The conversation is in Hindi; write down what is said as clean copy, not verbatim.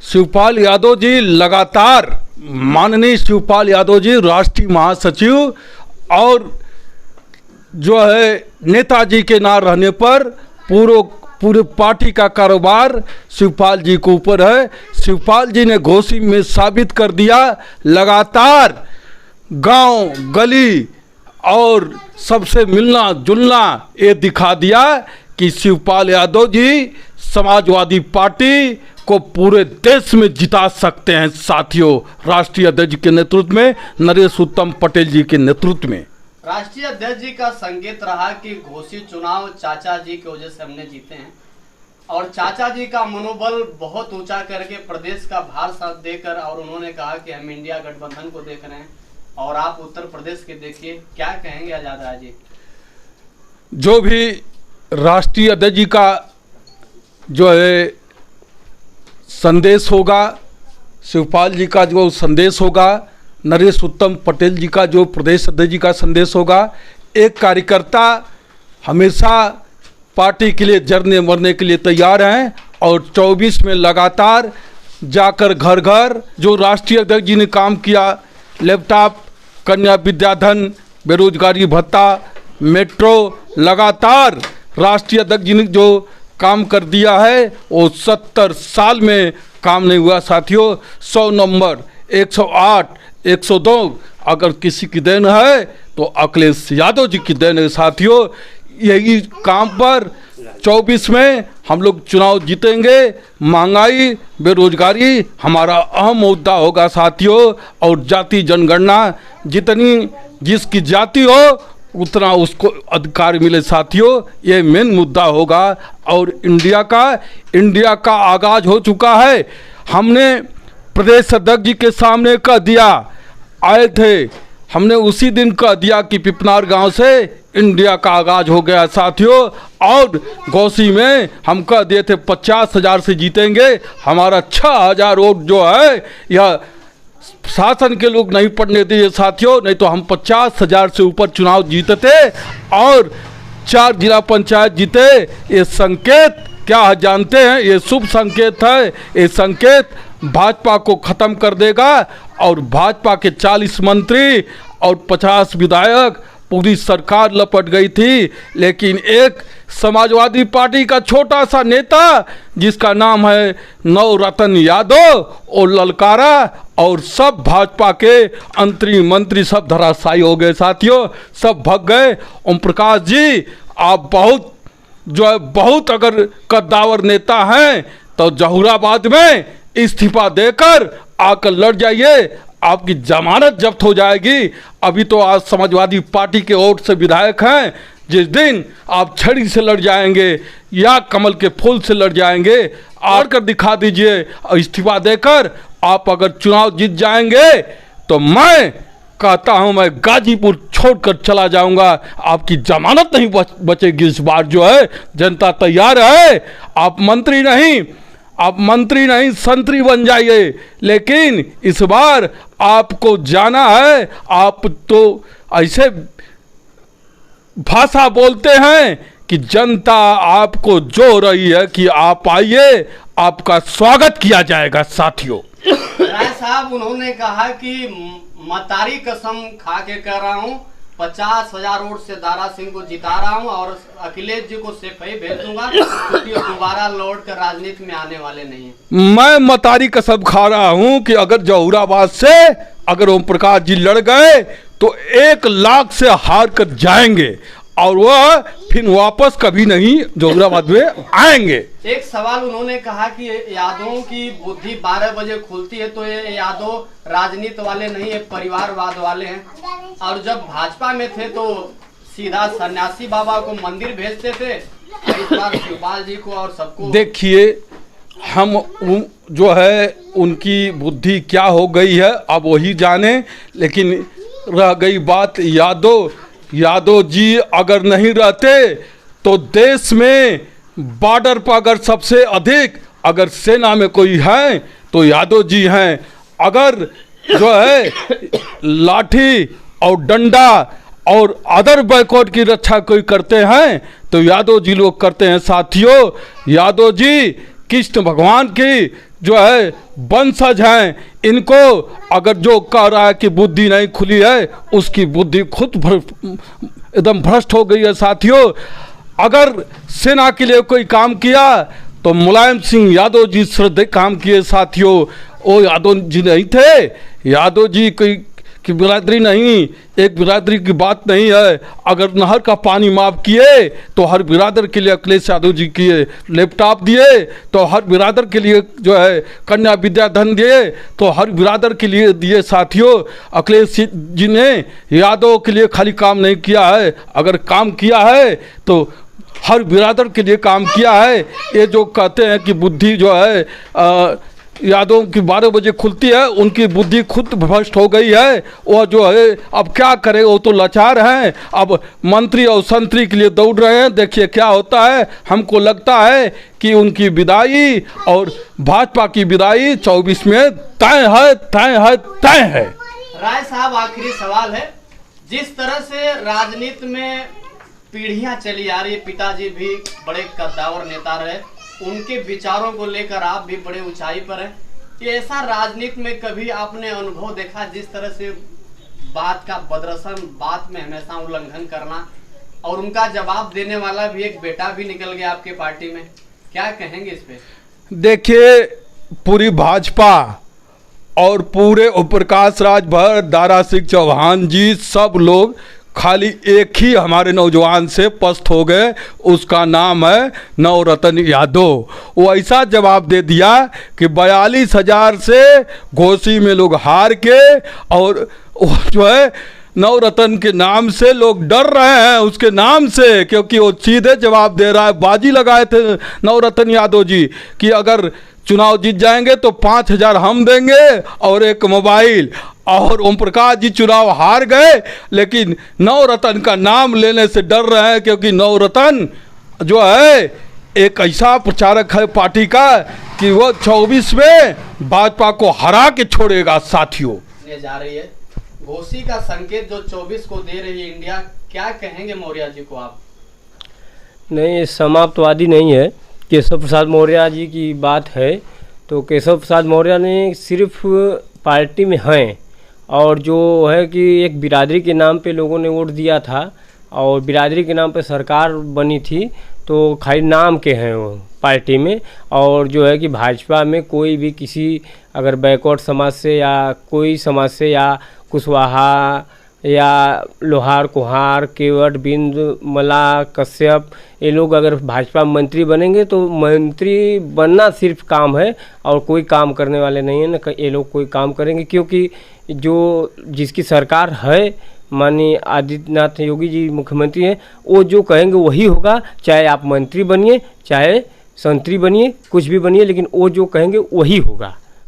शिवपाल यादव जी लगातार, माननीय शिवपाल यादव जी राष्ट्रीय महासचिव और जो है नेताजी के ना रहने पर पूरे पार्टी का कारोबार शिवपाल जी के ऊपर है। शिवपाल जी ने घोसी में साबित कर दिया, लगातार गांव गली और सबसे मिलना जुलना ये दिखा दिया कि शिवपाल यादव जी समाजवादी पार्टी को पूरे देश में जिता सकते हैं। साथियों, राष्ट्रीय अध्यक्ष के नेतृत्व में, नरेश उत्तम पटेल जी के नेतृत्व में राष्ट्रीय अध्यक्ष जी का संकेत रहा कि घोसी चुनाव चाचा जी की वजह से हमने जीते हैं और चाचा जी का मनोबल बहुत ऊंचा करके प्रदेश का भार साथ देकर, और उन्होंने कहा कि हम इंडिया गठबंधन को देख रहे हैं और आप उत्तर प्रदेश के देखिए, क्या कहेंगे आजाद राय जी? जो भी राष्ट्रीय अध्यक्ष जी का जो है संदेश होगा, शिवपाल जी का जो संदेश होगा, नरेश उत्तम पटेल जी का जो प्रदेश अध्यक्ष जी का संदेश होगा, एक कार्यकर्ता हमेशा पार्टी के लिए जरने मरने के लिए तैयार हैं और 24 में लगातार जाकर घर घर जो राष्ट्रीय अध्यक्ष जी ने काम किया, लैपटॉप, कन्या विद्याधन, बेरोजगारी भत्ता, मेट्रो, लगातार राष्ट्रीय अध्यक्ष जी ने जो काम कर दिया है वो 70 साल में काम नहीं हुआ। साथियों, 100 नंबर, 108, 102 अगर किसी की देन है तो अखिलेश यादव जी की देन है। साथियों, यही काम पर 24 में हम लोग चुनाव जीतेंगे। महंगाई, बेरोजगारी हमारा अहम मुद्दा होगा साथियों, और जाति जनगणना, जितनी जिसकी जाति हो उतना उसको अधिकार मिले साथियों, ये मेन मुद्दा होगा। और इंडिया का आगाज हो चुका है। हमने प्रदेश अध्यक्ष जी के सामने कह दिया, आए थे, हमने उसी दिन कह दिया कि पिपनार गांव से इंडिया का आगाज हो गया साथियों। और घोसी में हम कह दिए थे 50,000 से जीतेंगे। हमारा 6,000 वोट जो है यह शासन के लोग नहीं पढ़ने दिए साथियों, नहीं तो हम 50,000 से ऊपर चुनाव जीतते और 4 जिला पंचायत जीते। ये संकेत क्या है जानते हैं? ये शुभ संकेत है। ये संकेत भाजपा को ख़त्म कर देगा और भाजपा के 40 मंत्री और 50 विधायक, पूरी सरकार लपट गई थी। लेकिन एक समाजवादी पार्टी का छोटा सा नेता जिसका नाम है नवरत्न यादव, वो ललकारा और सब भाजपा के अंतरिम मंत्री सब धराशायी हो गए साथियों, सब भग गए। ओम प्रकाश जी, आप बहुत अगर कद्दावर नेता हैं तो जहूराबाद में इस्तीफा देकर आकर लड़ जाइए, आपकी जमानत जब्त हो जाएगी। अभी तो आज समाजवादी पार्टी के वोट से विधायक हैं, जिस दिन आप छड़ी से लड़ जाएंगे या कमल के फूल से लड़ जाएंगे, आकर दिखा दीजिए। इस्तीफा देकर आप अगर चुनाव जीत जाएंगे तो मैं कहता हूं मैं गाजीपुर छोड़कर चला जाऊंगा, आपकी जमानत नहीं बचेगी। इस बार जो है जनता तैयार है। आप मंत्री नहीं संतरी बन जाइए, लेकिन इस बार आपको जाना है। आप तो ऐसे भाषा बोलते हैं कि जनता आपको जो रही है कि आप आइए, आपका स्वागत किया जाएगा साथियों। राय साहब, उन्होंने कहा कि मतारी कसम खा के कह रहा हूँ 50,000 वोट से दारा सिंह को जिता रहा हूँ और अखिलेश जी को सिपाही भेज दूंगा क्योंकि दोबारा लौट कर राजनीति में आने वाले नहीं है। मैं मतारी कसम खा रहा हूँ कि अगर जहूराबाद से अगर ओम प्रकाश जी लड़ गए तो 1 लाख से हार कर जाएंगे और वह फिर वापस कभी नहीं जहूराबाद में आएंगे। एक सवाल उन्होंने कहा कि यादवों की बुद्धि 12 बजे खुलती है, तो ये यादव राजनीति वाले नहीं, ये परिवारवाद वाले हैं। और जब भाजपा में थे तो सीधा सन्यासी बाबा को मंदिर भेजते थे, इस बार शिवपाल जी को और सबको। देखिए, हम जो है उनकी बुद्धि क्या हो गई है अब वही जाने, लेकिन रह गई बात यादव जी अगर नहीं रहते तो देश में बॉर्डर पर अगर सबसे अधिक अगर सेना में कोई है तो यादव जी हैं। अगर जो है लाठी और डंडा और अदर बैकवर्ड की रक्षा कोई करते हैं तो यादव जी लोग करते हैं साथियों। यादव जी कृष्ण भगवान की जो है वंशज हैं, इनको अगर जो कह रहा है कि बुद्धि नहीं खुली है, उसकी बुद्धि खुद एकदम भ्रष्ट हो गई है साथियों। अगर सेना के लिए कोई काम किया तो मुलायम सिंह यादव जी श्रद्धेय काम किए साथियों। वो यादव जी नहीं थे, यादव जी की बिरादरी नहीं, एक बिरादरी की बात नहीं है। अगर नहर का पानी माफ़ किए तो हर बिरादर के लिए अखिलेश यादव जी किए, लैपटॉप दिए तो हर बिरादर के लिए जो है कन्या विद्याधन दिए तो हर बिरादर के लिए दिए साथियों। अखिलेश जी ने यादव के लिए खाली काम नहीं किया है, अगर काम किया है तो हर बिरादर के लिए काम किया है। ये जो कहते हैं कि बुद्धि जो है यादव की 12 बजे खुलती है, उनकी बुद्धि खुद भ्रष्ट हो गई है। वो जो है अब क्या करे, वो तो लाचार हैं, अब मंत्री और संतरी के लिए दौड़ रहे हैं। देखिए क्या होता है। हमको लगता है कि उनकी विदाई और भाजपा की विदाई 24 में तय है, तय है, तय है। राय साहब, आखिरी सवाल है, जिस तरह से राजनीति में पीढ़ियां चली आ रही है, पिताजी भी बड़े कद्दावर नेता रहे, उनके विचारों को लेकर आप भी बड़े ऊंचाई पर हैं, कि ऐसा राजनीति में कभी आपने अनुभव देखा जिस तरह से बात का बदरसन, बात में हमेशा उल्लंघन करना, और उनका जवाब देने वाला भी एक बेटा भी निकल गया आपके पार्टी में, क्या कहेंगे इस पे? देखिए, पूरी भाजपा और पूरे ओम प्रकाश राजभर, दारा सिंह चौहान जी, सब लोग खाली एक ही हमारे नौजवान से पस्त हो गए, उसका नाम है नवरत्न यादव। वो ऐसा जवाब दे दिया कि 42,000 से घोसी में लोग हार के, और जो है नवरत्न के नाम से लोग डर रहे हैं, उसके नाम से, क्योंकि वो सीधे जवाब दे रहा है। बाजी लगाए थे नवरत्न यादव जी कि अगर चुनाव जीत जाएंगे तो 5,000 हम देंगे और एक मोबाइल, और ओम प्रकाश जी चुनाव हार गए, लेकिन नवरत्न का नाम लेने से डर रहे हैं, क्योंकि नवरत्न जो है एक ऐसा प्रचारक है पार्टी का कि वो 24 में भाजपा को हरा के छोड़ेगा साथियों। जा रही है घोसी का संकेत जो 24 को दे रही है इंडिया, क्या कहेंगे मौर्य जी को आप? नहीं, समाप्तवादी नहीं है। केशव प्रसाद मौर्य जी की बात है तो केशव प्रसाद मौर्य ने सिर्फ पार्टी में हैं, और जो है कि एक बिरादरी के नाम पे लोगों ने वोट दिया था और बिरादरी के नाम पे सरकार बनी थी, तो खाली नाम के हैं वो पार्टी में। और जो है कि भाजपा में कोई भी किसी अगर बैकवर्ड समाज से या कोई समाज से या कुशवाहा या लोहार कुहार केवट बिंद मला कश्यप, ये लोग अगर भाजपा मंत्री बनेंगे तो मंत्री बनना सिर्फ काम है और कोई काम करने वाले नहीं है ना। ये लोग कोई काम करेंगे क्योंकि जो जिसकी सरकार है माननीय आदित्यनाथ योगी जी मुख्यमंत्री हैं, वो जो कहेंगे वही होगा। चाहे आप मंत्री बनिए, चाहे संतरी बनिए, कुछ भी बनिए, लेकिन वो जो कहेंगे वही होगा।